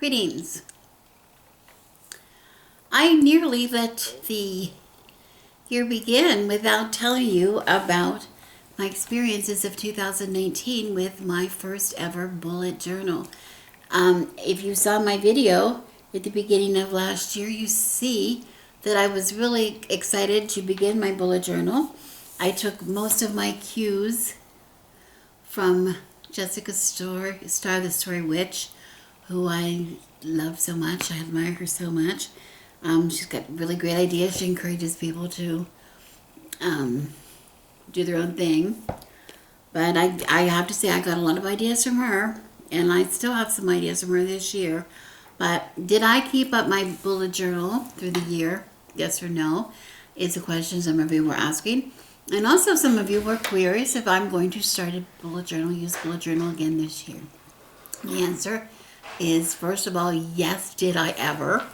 Greetings. I nearly let the year begin without telling you about my experiences of 2019 with my first ever bullet journal. If you saw my video at the beginning of last year, you see that I was really excited to begin my bullet journal. I took most of my cues from Jessica Star the Story Witch, who I love so much. I admire her so much. She's got really great ideas. She encourages people to do their own thing. But I have to say I got a lot of ideas from her, and I still have some ideas from her this year. But did I keep up my bullet journal through the year? Yes or no? Is a question some of you were asking. And also some of you were curious if I'm going to start a use bullet journal again this year. The answer is, first of all, yes, did I ever?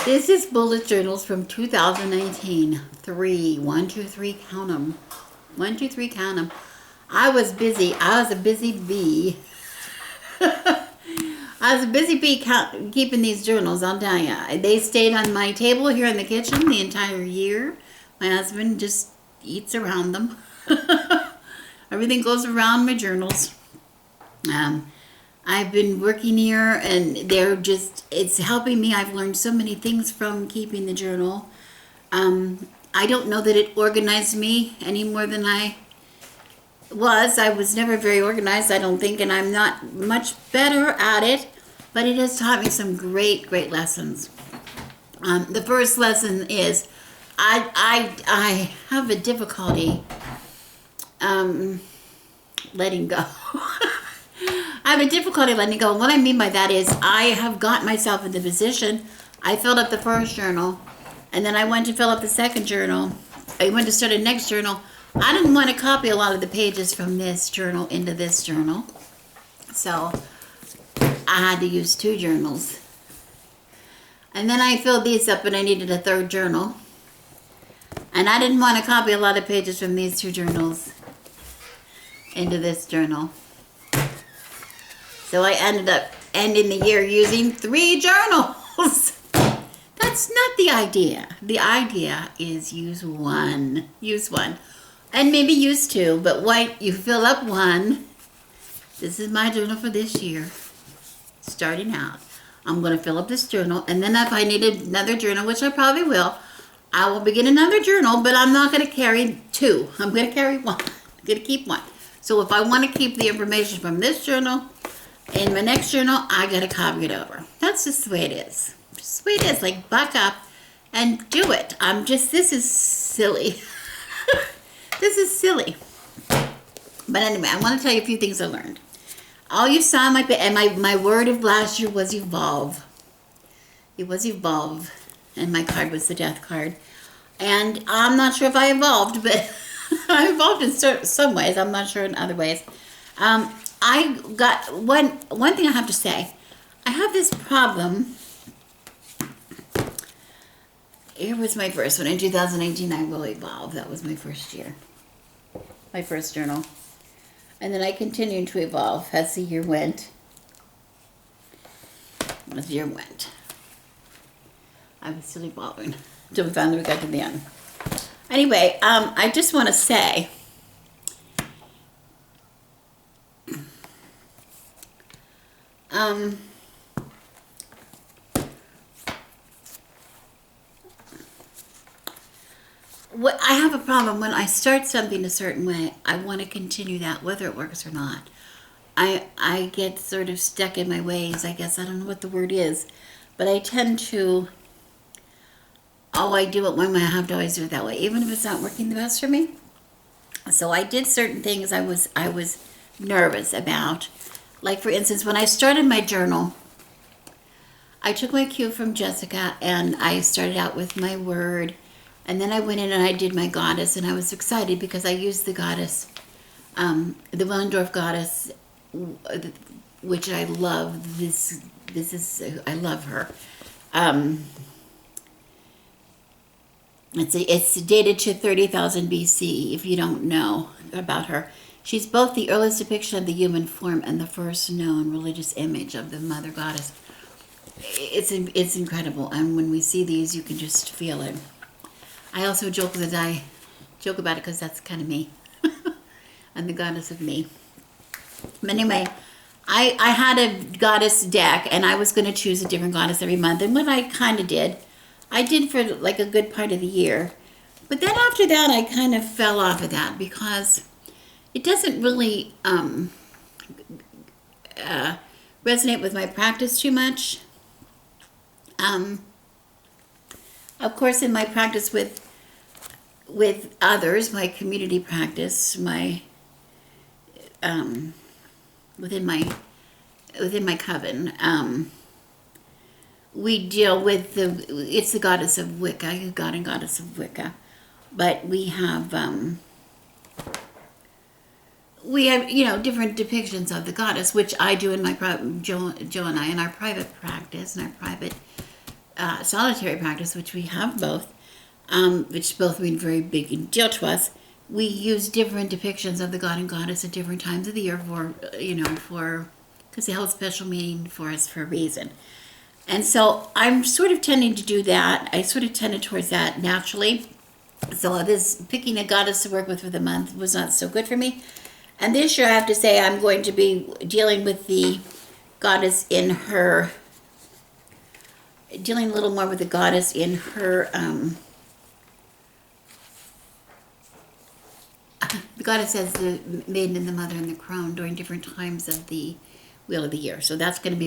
This is bullet journals from 2019. 1, 2, 3, count them. 1, 2, 3, count them. I was busy. I was a busy bee. I was a busy bee keeping these journals, I'll tell you. They stayed on my table here in the kitchen the entire year. My husband just eats around them. Everything goes around my journals. I've been working here, and it's helping me. I've learned so many things from keeping the journal. I don't know that it organized me any more than I was. I was never very organized, I don't think, and I'm not much better at it, but it has taught me some great lessons. The first lesson is I have a difficulty letting go. I have a difficulty letting go. And what I mean by that is I have got myself in the position. I filled up the first journal, and then I went to fill up the second journal. I went to start a next journal. I didn't want to copy a lot of the pages from this journal into this journal. So I had to use 2 journals. And then I filled these up, and I needed a third journal. And I didn't want to copy a lot of pages from these 2 journals into this journal. So I ended up ending the year using 3 journals. That's not the idea. The idea is use one. Use one. And maybe use 2, but you fill up 1. This is my journal for this year. Starting out. I'm going to fill up this journal, and then if I need another journal, which I probably will, I will begin another journal, but I'm not going to carry 2. I'm going to carry 1. I'm going to keep 1. So if I want to keep the information from this journal in my next journal, I got to copy it over. That's just the way it is. Just the way it is. Like, buck up and do it. This is silly. This is silly. But anyway, I want to tell you a few things I learned. All you saw my word of last year was evolve. It was evolve. And my card was the death card. And I'm not sure if I evolved, but I evolved in some ways. I'm not sure in other ways. I got one thing I have to say. I have this problem. Here was my first one. In 2018, I will evolve. That was my first year. My first journal. And then I continued to evolve as the year went. As the year went. I was still evolving until we finally got to the end. Anyway, I just want to say, I have a problem when I start something a certain way. I want to continue that, whether it works or not. I get sort of stuck in my ways, I guess. I don't know what the word is, but I tend to, I do it one way, I have to always do it that way, even if it's not working the best for me. So I did certain things I was nervous about. Like, for instance, when I started my journal, I took my cue from Jessica, and I started out with my word, and then I went in and I did my goddess, and I was excited because I used the goddess, the Willendorf goddess, which I love. I love her. It's dated to 30,000 BC, if you don't know about her. She's both the earliest depiction of the human form and the first known religious image of the mother goddess. It's incredible, and when we see these, you can just feel it. I also joke about it because that's kind of me. I'm the goddess of me. But anyway, I had a goddess deck, and I was going to choose a different goddess every month. And what I kind of did, I did for like a good part of the year. But then after that, I kind of fell off of that because it doesn't really resonate with my practice too much. Of course, in my practice with others, my community practice, my within my coven, we deal with it's the goddess of Wicca, god and goddess of Wicca, but we have different depictions of the goddess, which I do in my Joe and I in our private practice, in our private solitary practice, which we have both, which both mean very big deal to us. We use different depictions of the god and goddess at different times of the year because they hold special meaning for us for a reason. And so I'm sort of tending to do that. I sort of tended towards that naturally. So this picking a goddess to work with for the month was not so good for me. And this year I have to say I'm going to be dealing with the goddess in her, dealing a little more with the goddess in her, the goddess as the maiden and the mother and the crone during different times of the wheel of the year. So that's going to be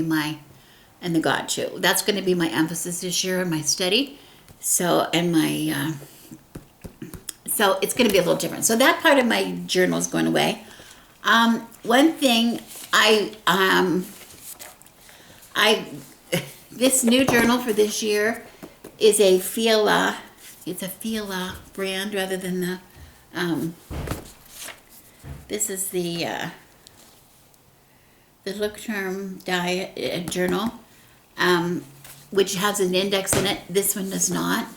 and the god too. That's going to be my emphasis this year in my study. So, so it's going to be a little different. So that part of my journal is going away. One thing this new journal for this year is a Fila. It's a Fila brand rather than the, this is the Look Term Diet Journal, which has an index in it. This one does not.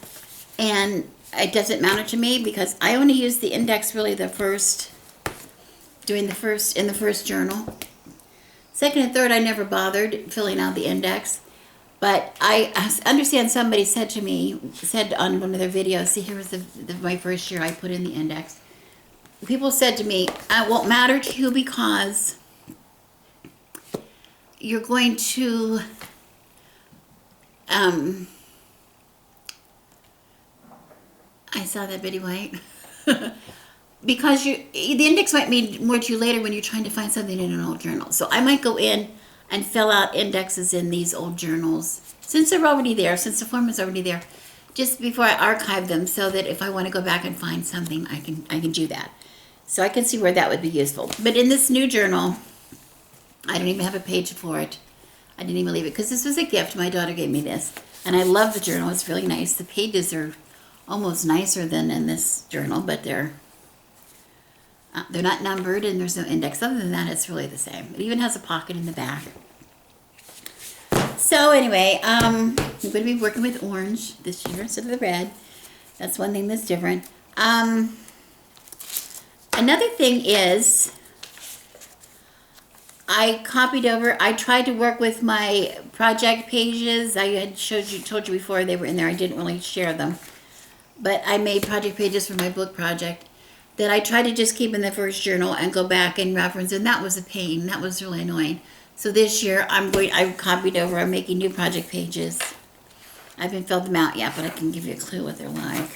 And it doesn't matter to me because I only use the index really in the first journal. Second and third, I never bothered filling out the index. But I understand somebody said on one of their videos, see, here was my first year I put in the index. People said to me, it won't matter to you because you're going to, I saw that Betty White. Because the index might mean more to you later when you're trying to find something in an old journal. So I might go in and fill out indexes in these old journals since they're already there, since the form is already there, just before I archive them, so that if I want to go back and find something, I can do that. So I can see where that would be useful. But in this new journal, I don't even have a page for it. I didn't even leave it because this was a gift. My daughter gave me this, and I love the journal. It's really nice. The pages are almost nicer than in this journal, but they're not numbered and there's no index. Other than that, it's really the same. It even has a pocket in the back. So anyway, I'm going to be working with orange this year instead of the red. That's one thing that's different. Another thing is I tried to work with my project pages. I had told you before they were in there. I didn't really share them. But I made project pages for my book project that I tried to just keep in the first journal and go back and reference, and that was a pain. That was really annoying. So this year I've copied over. I'm making new project pages. I haven't filled them out yet, but I can give you a clue what they're like.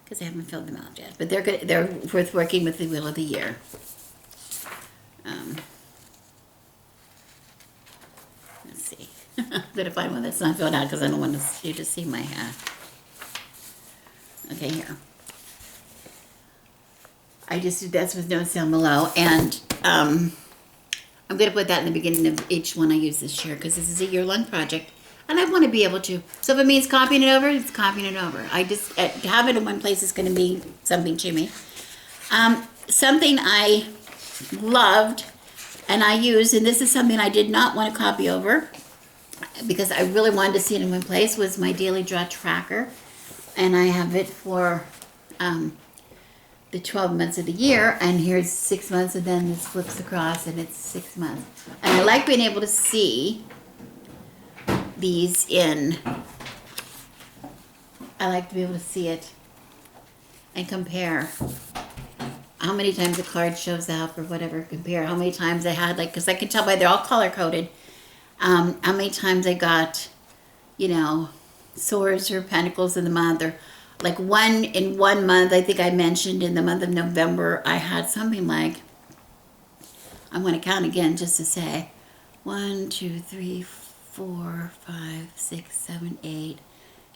Because I haven't filled them out yet, but they're good. They're worth working with the Wheel of the Year. Let's see. I'm going to find one that's not filled out because I don't want you to see my okay, here. That's with notes down below, and I'm going to put that in the beginning of each one I use this year because this is a year-long project, and I want to be able to. So if it means copying it over, it's copying it over. I just to have it in one place is going to be something to me. Something I loved and I used, and this is something I did not want to copy over, because I really wanted to see it in one place, was my daily draw tracker. And I have it for the 12 months of the year, and here's 6 months, and then this flips across and it's 6 months. And I like being able to see these in, I like to be able to see it and compare how many times a card shows up or whatever, compare how many times I had, like, because I can tell by they're all color coded, how many times I got, you know, swords or pentacles in the month, or like in 1 month, I think I mentioned in the month of November, I had something like, I'm going to count again just to say, 1, 2, 3, 4, 5, 6, 7, 8,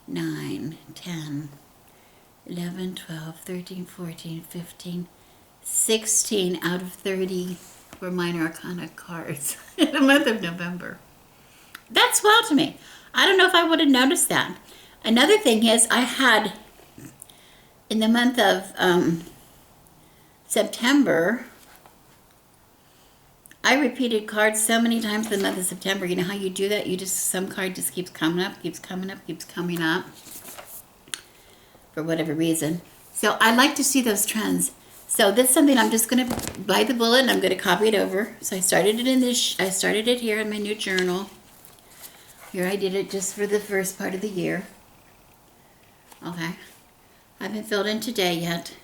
9, 10, 11, 12, 13, 14, 15, 16 out of 30 were minor arcana cards in the month of November. That's wild to me. I don't know if I would have noticed that. Another thing is, I had, in the month of September, I repeated cards so many times in the month of September. You know how you do that? You just, some card just keeps coming up, keeps coming up, keeps coming up, for whatever reason. So I like to see those trends. So this is something I'm just going to bite the bullet and I'm going to copy it over. So I started it in this, I started it here in my new journal. Here I did it just for the first part of the year. Okay. I haven't filled in today yet.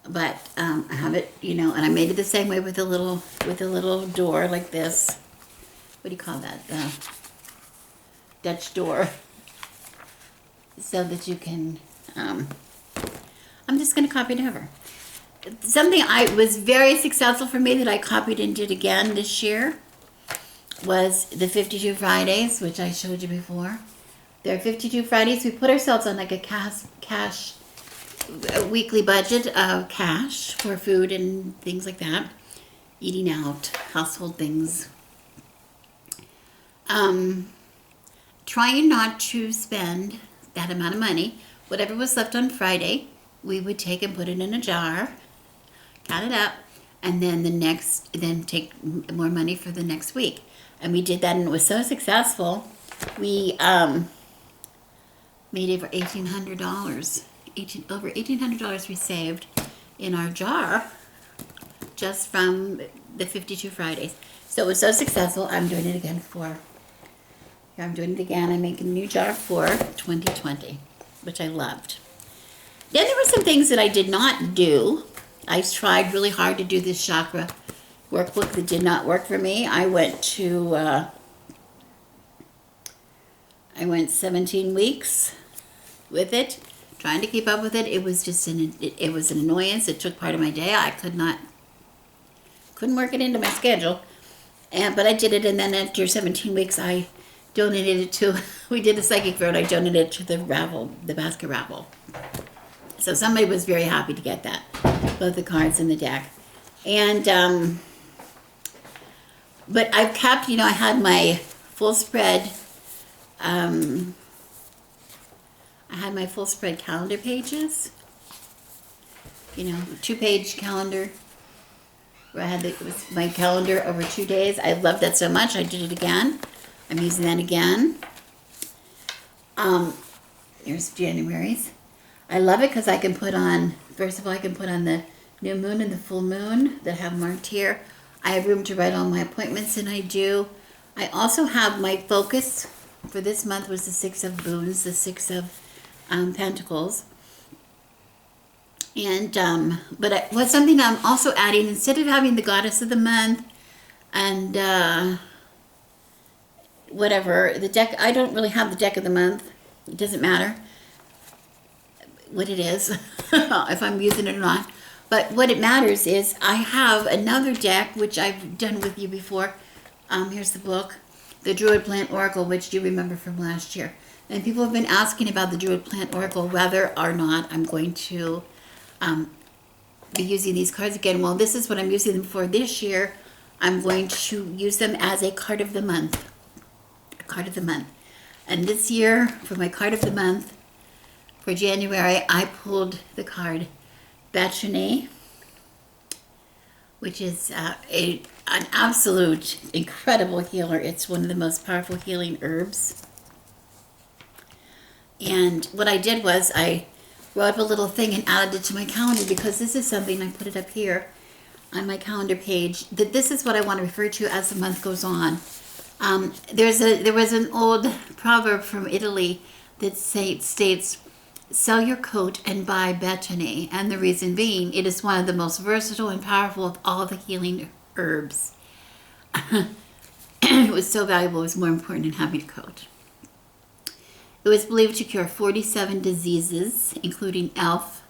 But I have it, you know, and I made it the same way with a little door like this. What do you call that? The Dutch door. So that you can, I'm just going to copy it over. Something I was very successful for me that I copied and did again this year was the 52 Fridays, which I showed you before. There are 52 Fridays. We put ourselves on like a cash a weekly budget of cash for food and things like that. Eating out, household things. Trying not to spend that amount of money. Whatever was left on Friday, we would take and put it in a jar, count it up, and then then take more money for the next week. And we did that, and it was so successful. We made over $1,800. Over $1,800 we saved in our jar just from the 52 Fridays. So it was so successful. I'm doing it again I'm doing it again. I'm making a new jar for 2020, which I loved. Then there were some things that I did not do. I tried really hard to do this chakra workbook that did not work for me. I went 17 weeks with it, trying to keep up with it. It was just it was an annoyance. It took part of my day. I couldn't work it into my schedule. But I did it, and then after 17 weeks, I donated it to, we did a psychic fair, and I donated it to the basket raffle. So somebody was very happy to get that, both the cards and the deck. And, but I've kept, I had my full spread, I had my full spread calendar pages, 2-page calendar, where I had it was my calendar over 2 days. I loved that so much. I did it again. I'm using that again. Here's January's. I love it because I can put on, first of all, I can put on the new moon and the full moon that I have marked here. I have room to write all my appointments, and I do. I also have my focus for this month was the 6 of Boons, the 6 of Pentacles. And, but what's something I'm also adding, instead of having the Goddess of the Month and whatever, the deck, I don't really have the deck of the month. It doesn't matter what it is, if I'm using it or not. But what it matters is I have another deck, which I've done with you before. Here's the book, the Druid Plant Oracle, which you remember from last year. And people have been asking about the Druid Plant Oracle, whether or not I'm going to be using these cards again. Well, this is what I'm using them for this year. I'm going to use them as a card of the month. A card of the month. And this year, for my card of the month, for January, I pulled the card Bachane, which is an absolute incredible healer. It's one of the most powerful healing herbs. And what I did was I wrote up a little thing and added it to my calendar, because this is something, I put it up here on my calendar page, that this is what I want to refer to as the month goes on. There was an old proverb from Italy that states, "Sell your coat and buy Bethany," and the reason being, it is one of the most versatile and powerful of all the healing herbs. It was so valuable, it was more important than having a coat. It was believed to cure 47 diseases, including elf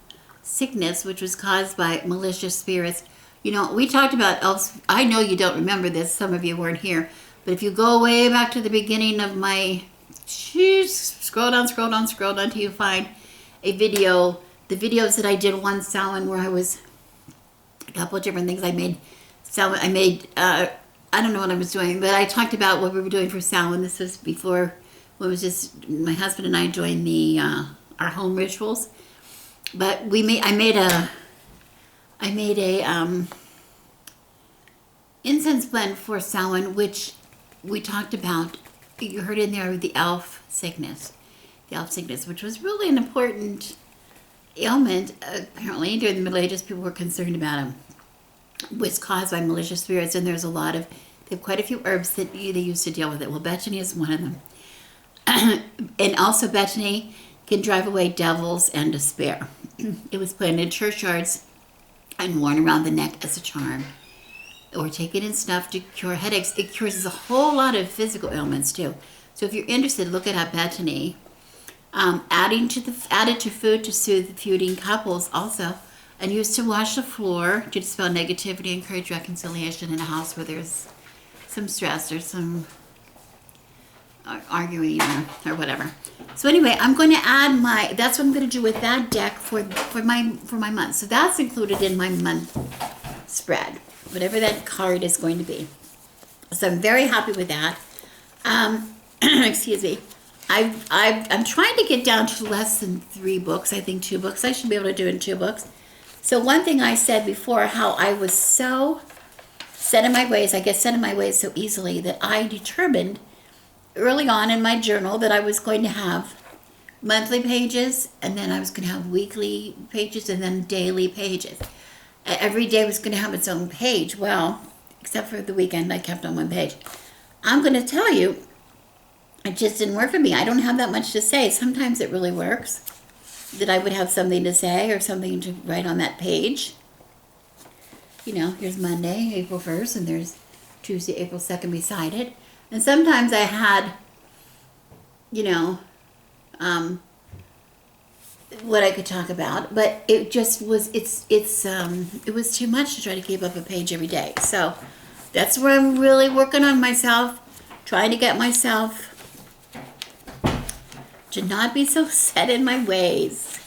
sickness, which was caused by malicious spirits. You know, we talked about elves. I know you don't remember this, some of you weren't here, but if you go way back to the beginning of my, scroll down till you find a video, the videos that I did one Samhain where I was, a couple of different things I made. I don't know what I was doing, but I talked about what we were doing for Samhain. This was before, when it was just my husband and I joined the our home rituals. But I made a incense blend for Samhain, which we talked about. You heard in there the elf sickness, which was really an important ailment. Apparently, during the Middle Ages, people were concerned about them. It was caused by malicious spirits, and there's they have quite a few herbs that they used to deal with it. Well, Bethany is one of them. And also Bethany can drive away devils and despair. It was planted in churchyards and worn around the neck as a charm, or taken in snuff to cure headaches. It cures a whole lot of physical ailments too. So if you're interested, look it up, Bethany. Added to food to soothe feuding couples also, and used to wash the floor to dispel negativity, encourage reconciliation in a house where there's some stress or some arguing or whatever. So anyway, I'm going to add that's what I'm going to do with that deck for my month. So that's included in my month spread, whatever that card is going to be. So I'm very happy with that. Excuse me. I'm trying to get down to less than 3 books. I think 2 books. I should be able to do it in 2 books. So one thing I said before, how I was so set in my ways, I get set in my ways so easily, that I determined early on in my journal that I was going to have monthly pages, and then I was going to have weekly pages, and then daily pages. Every day was going to have its own page. Well, except for the weekend, I kept on one page. I'm going to tell you, it just didn't work for me. I don't have that much to say. Sometimes it really works, that I would have something to say or something to write on that page. You know, here's Monday, April 1st, and there's Tuesday, April 2nd beside it. And sometimes I had, you know, what I could talk about, but it just was, it was too much to try to keep up a page every day. So that's where I'm really working on myself, trying to get myself to not be so set in my ways.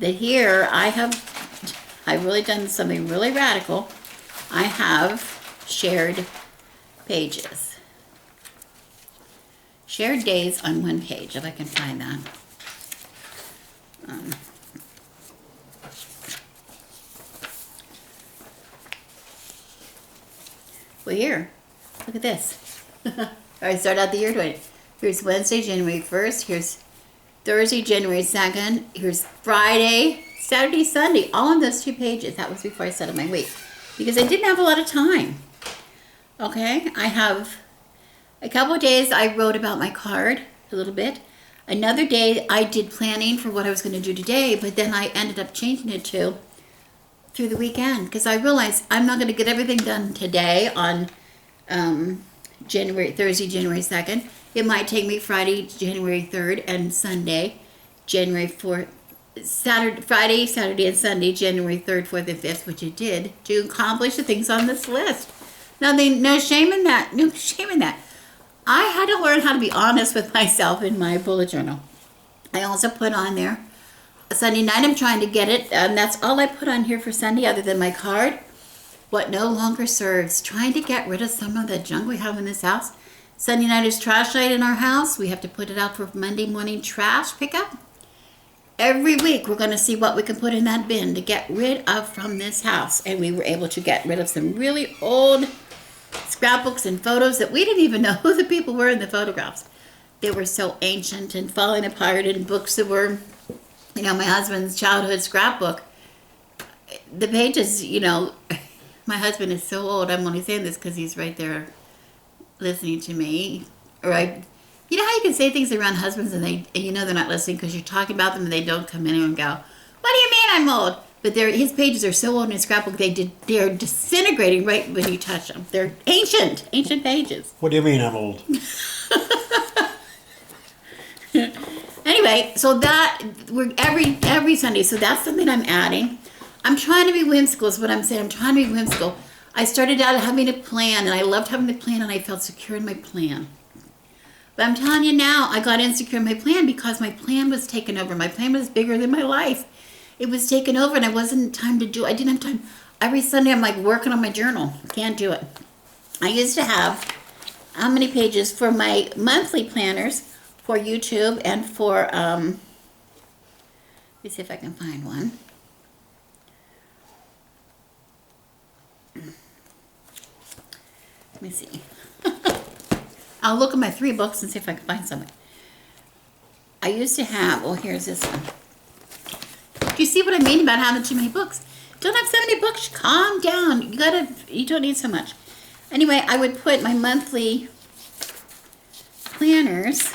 That here I've really done something really radical. I have shared pages. Shared days on one page, if I can find that. Well, here, look at this. I start out the year doing it. Here's Wednesday, January 1st. Here's Thursday, January 2nd. Here's Friday, Saturday, Sunday. All on those 2 pages. That was before I started my week, because I didn't have a lot of time. Okay, I have a couple of days I wrote about my card a little bit. Another day I did planning for what I was going to do today, but then I ended up changing it to through the weekend, because I realized I'm not going to get everything done today on Thursday, January 2nd. It might take me Friday, January 3rd, and Sunday, January 4th, Friday, Saturday, and Sunday, January 3rd, 4th, and 5th, which it did, to accomplish the things on this list. No shame in that. No shame in that. I had to learn how to be honest with myself in my bullet journal. I also put on there, Sunday night I'm trying to get it, and that's all I put on here for Sunday other than my card. What no longer serves. Trying to get rid of some of the junk we have in this house. Sunday night is trash night in our house. We have to put it out for Monday morning trash pickup. every week we're going to see what we can put in that bin to get rid of from this house. And we were able to get rid of some really old scrapbooks and photos that we didn't even know who the people were in the photographs. They were so ancient and falling apart, and books that were, you know, my husband's childhood scrapbook. The pages, you know, my husband is so old. I'm only saying this because he's right there listening to me. Or you know how you can say things around husbands and you know they're not listening because you're talking about them and they don't come in and go, "What do you mean I'm old?" But his pages are so old in his scrapbook, they're disintegrating right when you touch them. They're ancient pages. What do you mean I'm old? Anyway, so that we're every Sunday. So that's something I'm adding. I'm trying to be whimsical is what I'm saying. I'm trying to be whimsical. I started out having a plan, and I loved having the plan, and I felt secure in my plan. But I'm telling you now, I got insecure in my plan because my plan was taken over. My plan was bigger than my life. It was taken over, and I didn't have time. Every Sunday, I'm like working on my journal. Can't do it. I used to have how many pages for my monthly planners for YouTube and for, let me see if I can find one. Let me see. I'll look at my 3 books and see if I can find something. I used to have, oh, here's this one. Do you see what I mean about having too many books? Don't have so many books. Calm down. You don't need so much. Anyway, I would put my monthly planners.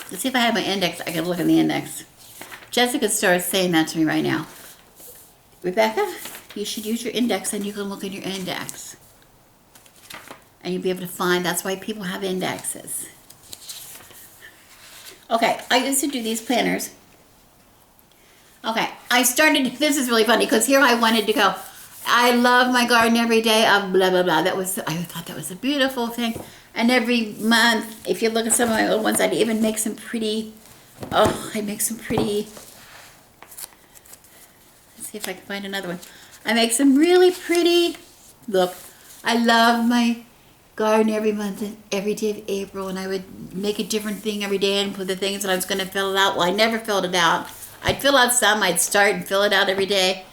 Let's see if I have my index. I can look in the index. Jessica started saying that to me right now. Rebecca, you should use your index and you can look in your index. And you'll be able to find, that's why people have indexes. Okay, I used to do these planners. Okay, I started, this is really funny because here I wanted to go, I love my garden every day of blah, blah, blah. I thought that was a beautiful thing. And every month, if you look at some of my old ones, I'd even make some pretty, I make some pretty, let's see if I can find another one. I make some really pretty, look, I love my garden every month and every day of April, and I would make a different thing every day and put the things that I was going to fill it out. Well, I never filled it out. I'd fill out some, I'd start and fill it out every day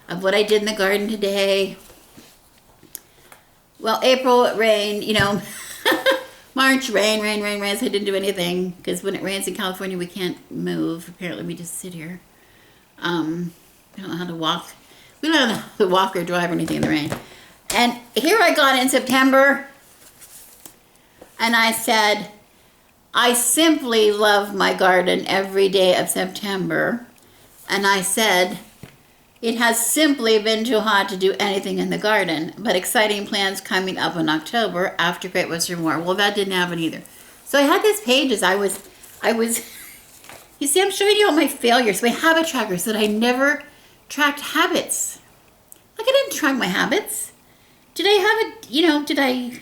of what I did in the garden today. Well, April, it rained, you know. March, rain, so I didn't do anything because when it rains in California, we can't move. Apparently, we just sit here. We don't know how to walk. We don't know how to walk or drive or anything in the rain. And here I got in September, and I said, I simply love my garden every day of September. And I said, it has simply been too hot to do anything in the garden, but exciting plans coming up in October after Great Western War. Well, that didn't happen either. So I had these pages. I was, you see, I'm showing you all my failures. My habit tracker said I never tracked habits. Like I didn't track my habits. Did I have it, you know, did I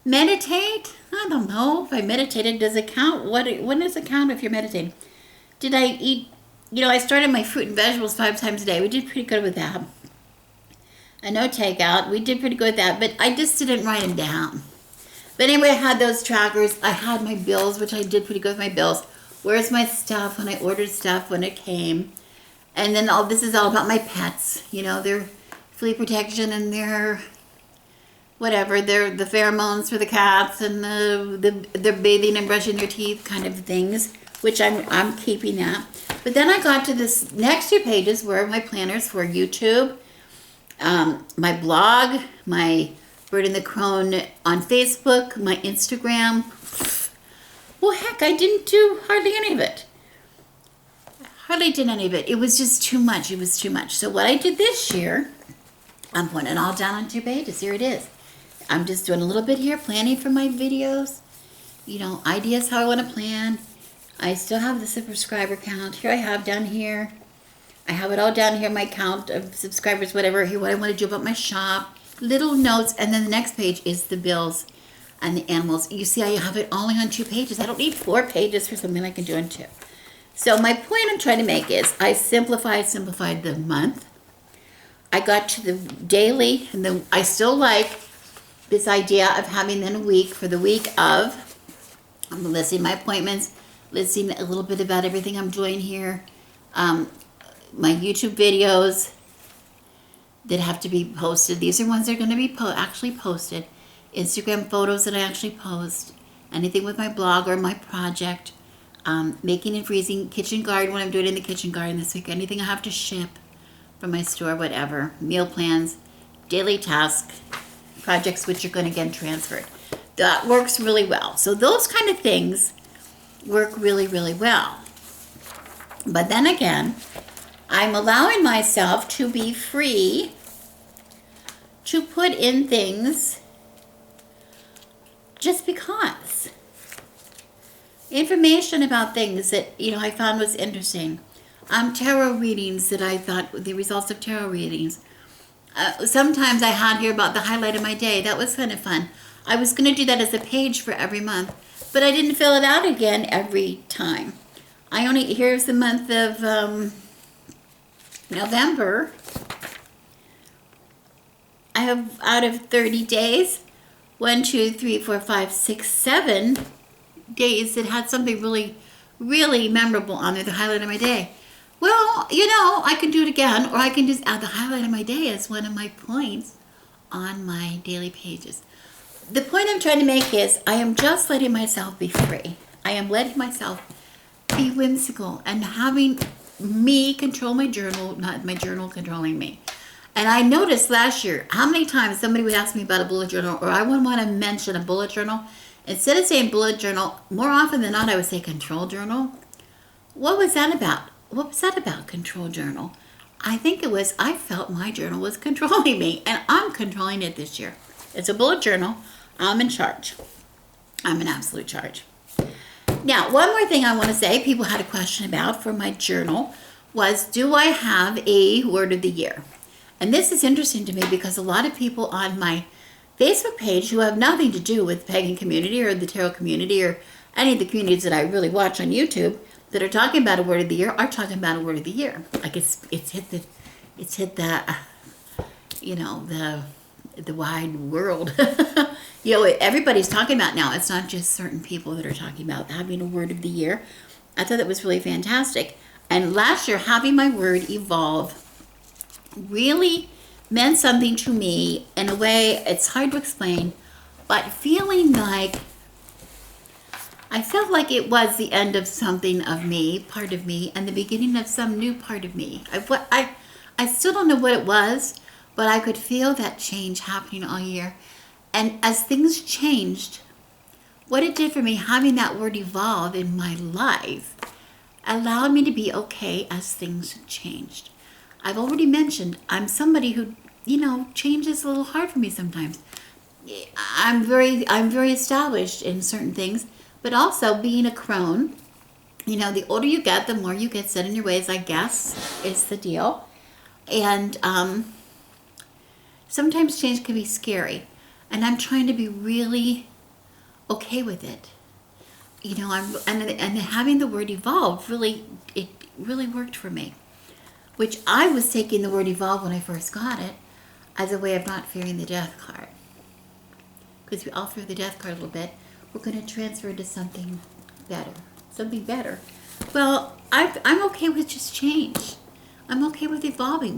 meditate? I don't know if I meditated. Does it count? When does it count if you're meditating? Did I eat? You know, I started my fruit and vegetables 5 times a day. We did pretty good with that. And no takeout. We did pretty good with that, but I just didn't write them down. But anyway, I had those trackers. I had my bills, which I did pretty good with my bills. Where's my stuff when I ordered stuff when it came. And then this is all about my pets. You know, their flea protection and their whatever, the pheromones for the cats and the bathing and brushing their teeth kind of things, which I'm keeping that. But then I got to this next 2 pages where my planners for YouTube, my blog, my Bird and the Crone on Facebook, my Instagram. Well, heck, I didn't do hardly any of it. Hardly did any of it. It was just too much. It was too much. So what I did this year, I'm putting it all down on 2 pages. Here it is. I'm just doing a little bit here, planning for my videos. You know, ideas how I want to plan. I still have the subscriber count. Here I have down here. I have it all down here, my count of subscribers, whatever. Here, what I want to do about my shop. Little notes. And then the next page is the bills and the animals. You see, I have it all on 2 pages. I don't need 4 pages for something I can do in 2. So my point I'm trying to make is I simplified the month. I got to the daily, and I still like this idea of having then a week for the week of, I'm listing my appointments, listing a little bit about everything I'm doing here, my YouTube videos that have to be posted. These are ones that are going to be actually posted. Instagram photos that I actually post. Anything with my blog or my project. Making and freezing kitchen garden, what I'm doing in the kitchen garden this week. Anything I have to ship from my store, whatever. Meal plans, daily tasks, projects which are going to get transferred. That works really well. So those kind of things work really, really well. But then again, I'm allowing myself to be free to put in things just because. Information about things that, I found was interesting. Tarot readings that I thought, the results of tarot readings. Sometimes I had here about the highlight of my day. That was kind of fun. I was going to do that as a page for every month, but I didn't fill it out again every time. Here's the month of November. I have, out of 30 days, 1, 2, 3, 4, 5, 6, 7 days that had something really, really memorable on there, the highlight of my day. Well, I can do it again, or I can just add the highlight of my day as one of my points on my daily pages. The point I'm trying to make is I am just letting myself be free. I am letting myself be whimsical and having me control my journal, not my journal controlling me. And I noticed last year how many times somebody would ask me about a bullet journal, or I would want to mention a bullet journal. Instead of saying bullet journal, more often than not, I would say control journal. What was that about? What was that about, control journal? I think it was, I felt my journal was controlling me, and I'm controlling it this year. It's a bullet journal. I'm in charge. I'm in absolute charge. Now, one more thing I want to say, people had a question about for my journal, was do I have a word of the year? And this is interesting to me because a lot of people on my Facebook page who have nothing to do with pagan community or the tarot community or any of the communities that I really watch on YouTube that are talking about a word of the year are talking about a word of the year. Like it's hit the the wide world. Everybody's talking about now. It's not just certain people that are talking about having a word of the year. I thought that was really fantastic. And last year, having my word evolve really meant something to me in a way it's hard to explain, but feeling like I felt like it was the end of something of me, part of me, and the beginning of some new part of me. I still don't know what it was, but I could feel that change happening all year. And as things changed, what it did for me, having that word evolve in my life, allowed me to be okay as things changed. I've already mentioned I'm somebody who, change is a little hard for me sometimes. I'm very established in certain things, but also being a crone, the older you get, the more you get set in your ways, I guess, is the deal. And sometimes change can be scary, and I'm trying to be really okay with it. And having the word evolve it really worked for me. Which I was taking the word evolve when I first got it as a way of not fearing the death card. Because we all fear the death card a little bit. We're going to transfer into something better. Something better. Well, I'm okay with just change. I'm okay with evolving.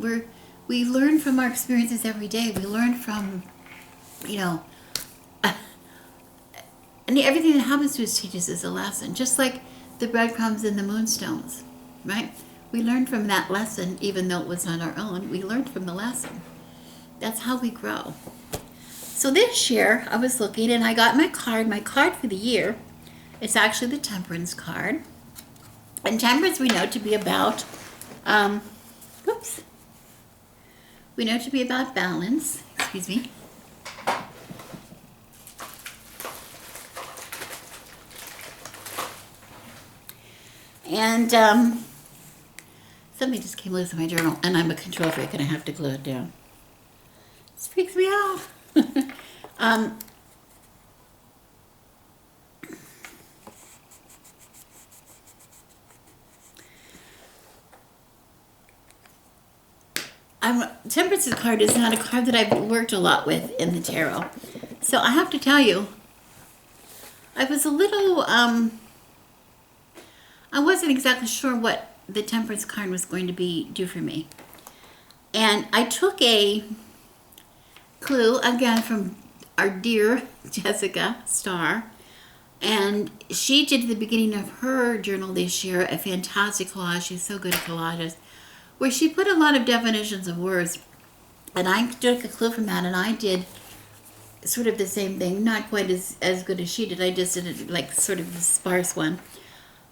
We learn from our experiences every day. We learn from, and everything that happens to us teaches us a lesson. Just like the breadcrumbs and the moonstones, right? We learned from that lesson, even though it was not our own. We learned from the lesson. That's how we grow. So this year, I was looking and I got my card for the year. It's actually the Temperance card. And Temperance we know to be about, we know to be about balance. Excuse me. And something just came loose in my journal, and I'm a control freak, and I have to glue it down. This freaks me out. Temperance's card is not a card that I've worked a lot with in the tarot. So I have to tell you, I was a little, I wasn't exactly sure what the Temperance card was going to do for me. And I took a clue, again, from our dear Jessica Starr. And she did at the beginning of her journal this year a fantastic collage. She's so good at collages, where she put a lot of definitions of words. And I took a clue from that, and I did sort of the same thing, not quite as good as she did. I just did it like sort of a sparse one.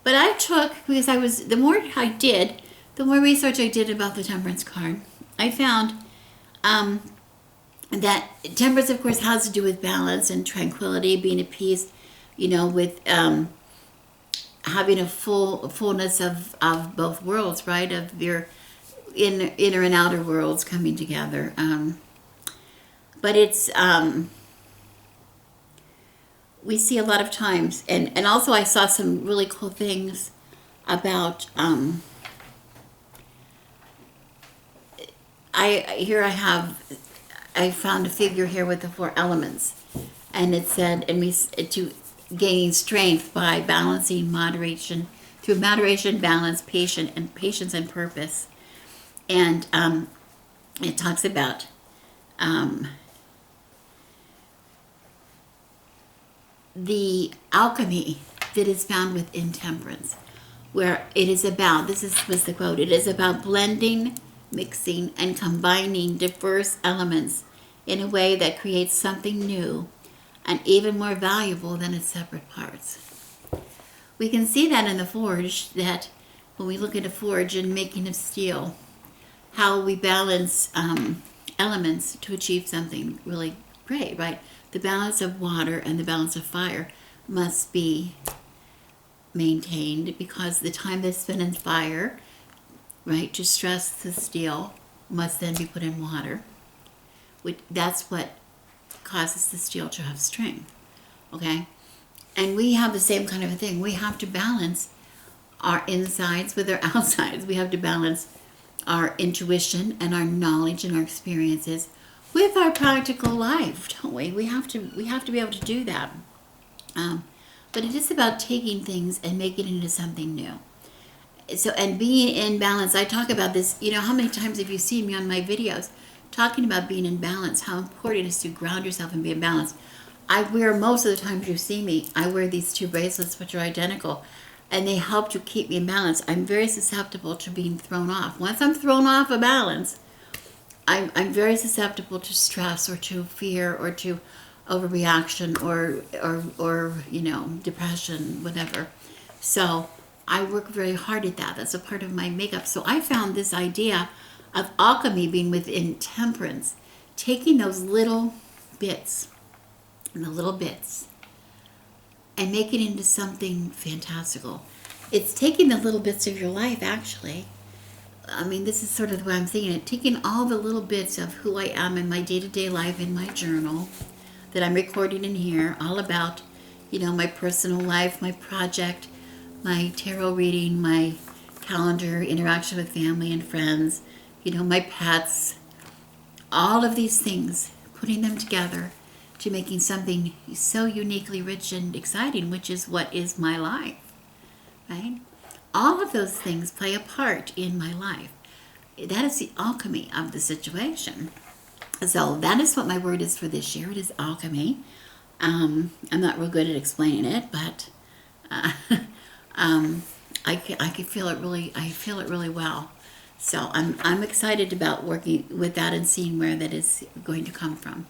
But I took, because the more I did, the more research I did about the Temperance card, I found that Temperance, of course, has to do with balance and tranquility, being at peace, with having a fullness of both worlds, right? Of your inner and outer worlds coming together. But it's, we see a lot of times, and also I saw some really cool things about, I found a figure here with the 4 elements, and it said, to gain strength by balancing moderation, through moderation, balance, patience and purpose. And it talks about the alchemy that is found within Temperance, where it is about, was the quote, it is about blending, mixing, and combining diverse elements in a way that creates something new and even more valuable than its separate parts. We can see that in the forge, that when we look at a forge and making of steel, how we balance elements to achieve something really great, right? The balance of water and the balance of fire must be maintained, because the time that's spent in fire, right, to stress the steel, must then be put in water. That's what causes the steel to have strength, okay? And we have the same kind of a thing. We have to balance our insides with our outsides. We have to balance our intuition and our knowledge and our experiences with our practical life, don't we? We have to be able to do that. But it is about taking things and making it into something new. So, and being in balance, I talk about this, how many times have you seen me on my videos talking about being in balance, how important it is to ground yourself and be in balance. I wear, most of the times you see me, I wear these 2 bracelets, which are identical, and they help to keep me in balance. I'm very susceptible to being thrown off. Once I'm thrown off of balance, I'm very susceptible to stress or to fear or to overreaction or depression, whatever. So I work very hard at that. That's a part of my makeup. So I found this idea of alchemy being within Temperance, taking those little bits and making it into something fantastical. It's taking the little bits of your life, actually. I mean, this is sort of the way I'm thinking it. Taking all the little bits of who I am in my day-to-day life in my journal that I'm recording in here, all about, my personal life, my project, my tarot reading, my calendar, interaction with family and friends, my pets, all of these things, putting them together to making something so uniquely rich and exciting, which is what is my life, right? All of those things play a part in my life. That is the alchemy of the situation. So that is what my word is for this year. It is alchemy. I'm not real good at explaining it, but I can feel it really. I feel it really well. So I'm excited about working with that and seeing where that is going to come from.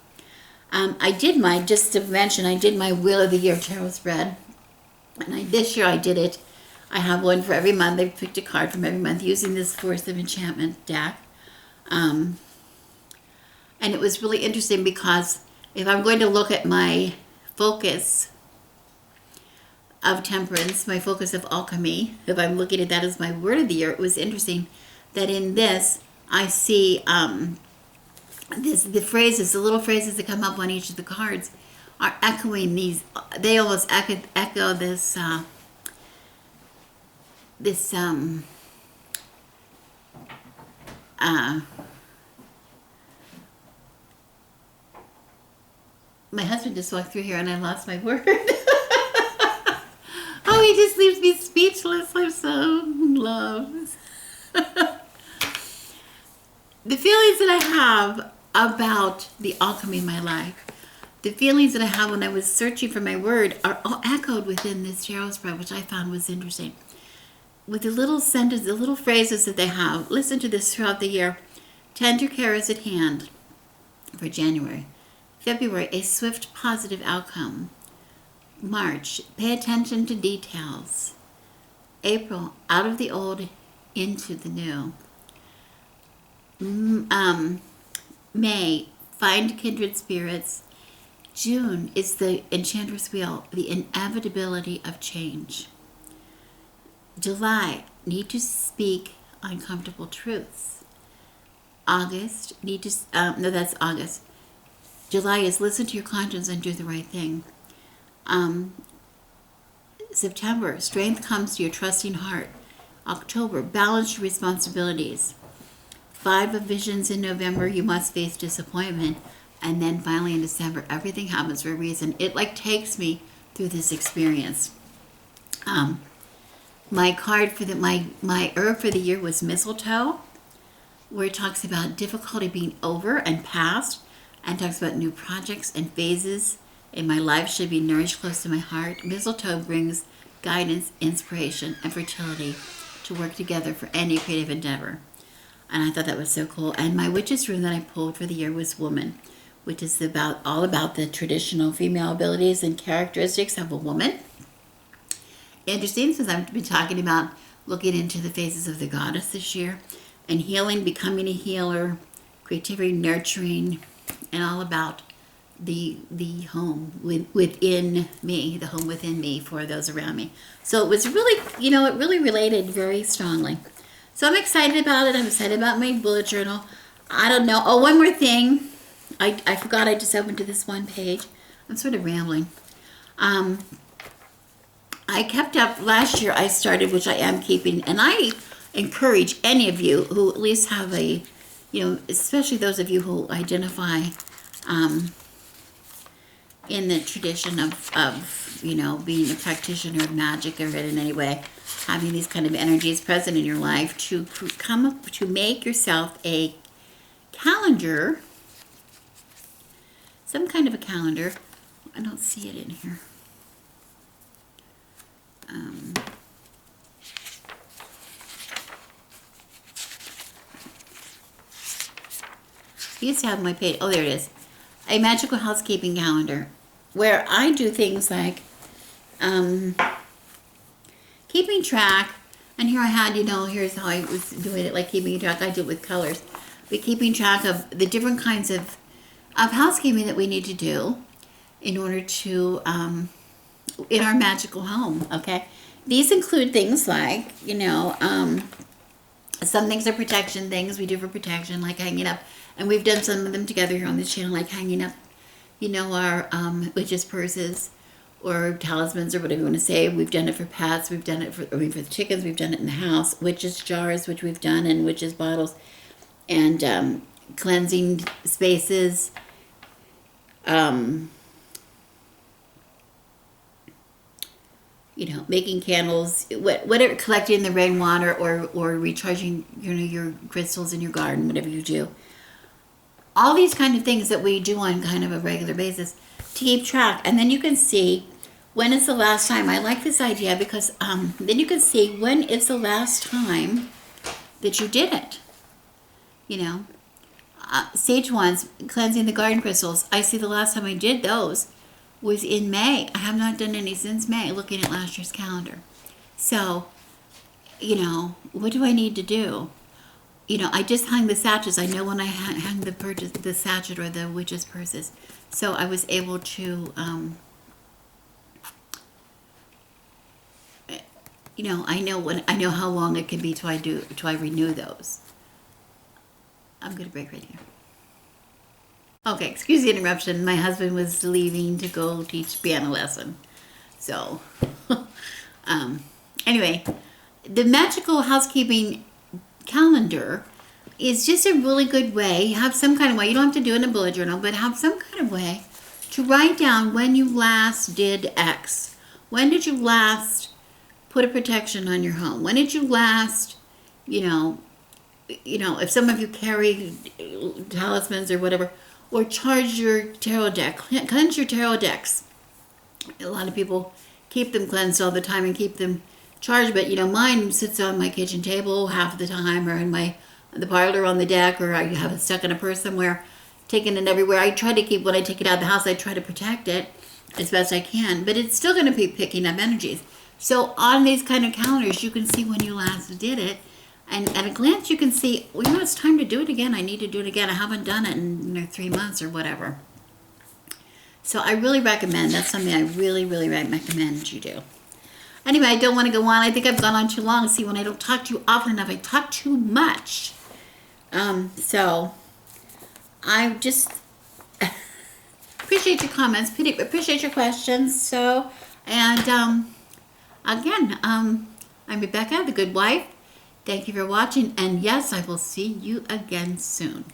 Just to mention, I did my Wheel of the Year tarot spread, and this year I did it. I have one for every month. I picked a card from every month using this Force of Enchantment deck. And it was really interesting because if I'm going to look at my focus of Temperance, my focus of alchemy, if I'm looking at that as my word of the year, it was interesting that in this I see the little phrases that come up on each of the cards are echoing these. They almost echo this My husband just walked through here and I lost my word. Oh, he just leaves me speechless. I'm so in love. The feelings that I have about the alchemy in my life, the feelings that I have when I was searching for my word, are all echoed within this tarot spread, which I found was interesting. With the little sentences, the little phrases that they have, listen to this throughout the year. Tender care is at hand for January. February, a swift positive outcome. March, pay attention to details. April, out of the old, into the new. May, find kindred spirits. June is the Enchantress Wheel, the inevitability of change. July, need to speak uncomfortable truths. August, that's August. July is listen to your conscience and do the right thing. September, strength comes to your trusting heart. October, balance your responsibilities. 5 of visions in November, you must face disappointment. And then finally in December, everything happens for a reason. It takes me through this experience. My card for my herb for the year was mistletoe, where it talks about difficulty being over and past, and talks about new projects and phases in my life should be nourished close to my heart. Mistletoe brings guidance, inspiration, and fertility to work together for any creative endeavor. And I thought that was so cool. And my witch's rune that I pulled for the year was woman, which is all about the traditional female abilities and characteristics of a woman. Interesting, since I've been talking about looking into the phases of the goddess this year, and healing, becoming a healer, creativity, nurturing, and all about the home within me, the home within me for those around me. So it was really, it really related very strongly. So I'm excited about it. I'm excited about my bullet journal. I don't know. Oh, one more thing. I forgot I just opened to this one page. I'm sort of rambling. I kept up last year. I started, which I am keeping, and I encourage any of you who at least have a, especially those of you who identify in the tradition of being a practitioner of magic or in any way, having these kind of energies present in your life, to come up to make yourself a calendar, some kind of a calendar. I don't see it in here. I used to have my page. Oh, there it is. A magical housekeeping calendar, where I do things like keeping track. And here I had, here's how I was doing it, like keeping track. I do it with colors, but keeping track of the different kinds of housekeeping that we need to do in order to in our magical home. Okay, these include things like some things are protection things we do for protection, like hanging up, and we've done some of them together here on this channel, like hanging up our witches' purses or talismans or whatever you want to say. We've done it for pets, we've done it for the chickens, we've done it in the house, witches' jars, which we've done, and witches' bottles, and cleansing spaces, making candles, whatever, collecting the rainwater, or recharging, your crystals in your garden, whatever you do. All these kind of things that we do on kind of a regular basis to keep track. And then you can see when is the last time. I like this idea because then you can see when is the last time that you did it. Sage ones, cleansing the garden crystals. I see the last time I did those was in May. I have not done any since May, looking at last year's calendar. So, what do I need to do? I just hung the sachets. I know when I hung the sachet or the witch's purses. So I was able to, I know how long it can be till I renew those. I'm going to break right here. Okay, excuse the interruption. My husband was leaving to go teach piano lesson. So, anyway, the magical housekeeping calendar is just a really good way. Have some kind of way. You don't have to do it in a bullet journal, but have some kind of way to write down when you last did X. When did you last put a protection on your home? When did you last, if some of you carry talismans or whatever, or charge your tarot deck, cleanse your tarot decks. A lot of people keep them cleansed all the time and keep them charged, but mine sits on my kitchen table half of the time, or in the parlor on the deck, or I have it stuck in a purse somewhere, taking it everywhere. I try to keep, when I take it out of the house, I try to protect it as best I can, but it's still going to be picking up energies. So on these kind of calendars, you can see when you last did it, and at a glance you can see, well, it's time to do it again. I need to do it again. I haven't done it in 3 months or whatever. So I really recommend, that's something I really, really recommend you do. Anyway, I don't want to go on. I think I've gone on too long. See, when I don't talk to you often enough, I talk too much. So I just appreciate your comments, appreciate your questions. So, and again, I'm Rebecca, the Good Wife. Thank you for watching, and yes, I will see you again soon.